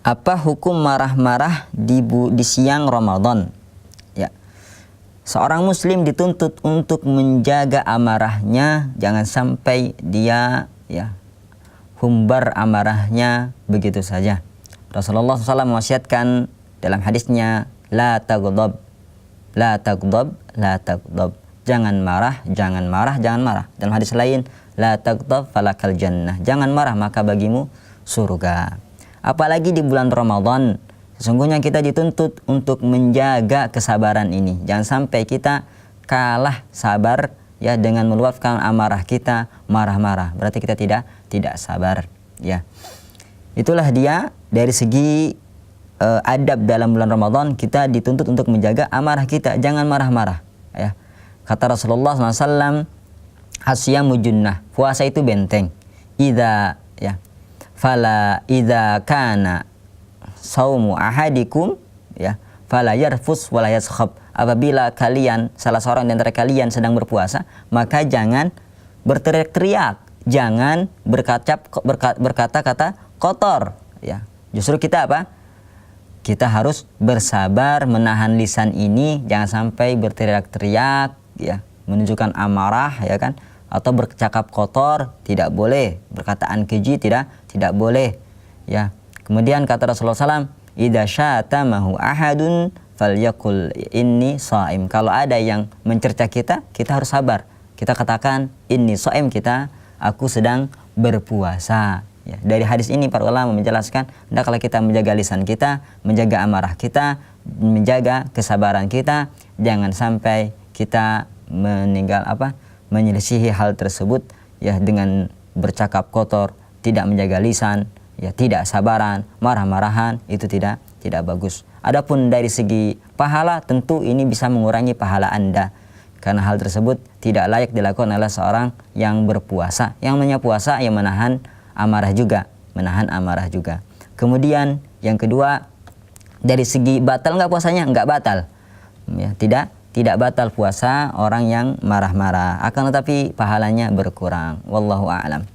Apa hukum marah-marah di siang Ramadan? Ya. Seorang muslim dituntut untuk menjaga amarahnya, jangan sampai dia humbar amarahnya begitu saja. Rasulullah SAW mewasiatkan dalam hadisnya, la taghdab, la taghdab, la taghdab. Jangan marah, jangan marah, jangan marah. Dalam hadis lain, la taghdab falakal jannah. Jangan marah maka bagimu surga. Apalagi di bulan Ramadan, sesungguhnya kita dituntut untuk menjaga kesabaran ini. Jangan sampai kita kalah sabar dengan meluapkan amarah kita, marah-marah. Berarti kita tidak sabar ya. Itulah dia dari segi adab dalam bulan Ramadan, kita dituntut untuk menjaga amarah kita, jangan marah-marah ya. Kata Rasulullah SAW, asyamu junnah, puasa itu benteng. Fala idza kana saumu ahadikum fala yarfus wala yaskhab. Apabila kalian, salah seorang di antara kalian sedang berpuasa, maka jangan berteriak-teriak, jangan berkata-kata kotor ya. Justru kita apa? Kita harus bersabar menahan lisan ini, jangan sampai berteriak-teriak ya, menunjukkan amarah ya kan, atau bercakap kotor, tidak boleh. Perkataan keji tidak boleh ya. Kemudian kata Rasulullah SAW, idza syatamahu ahadun falyakul inni shaim. Kalau ada yang mencerca kita harus sabar. Kita katakan inni shaim, aku sedang berpuasa. Ya, dari hadis ini para ulama menjelaskan, hendaklah kita menjaga lisan kita, menjaga amarah kita, menjaga kesabaran kita, jangan sampai kita menyelisihi hal tersebut ya dengan bercakap kotor, tidak menjaga lisan, ya tidak sabaran, marah-marahan, itu tidak bagus. Adapun dari segi pahala, tentu ini bisa mengurangi pahala Anda, karena hal tersebut tidak layak dilakukan oleh seorang yang berpuasa. Yang namanya puasa yang menahan amarah juga. Kemudian yang kedua, dari segi batal nggak puasanya? Nggak batal ya, tidak batal puasa orang yang marah-marah, akan tetapi pahalanya berkurang. Wallahu a'lam.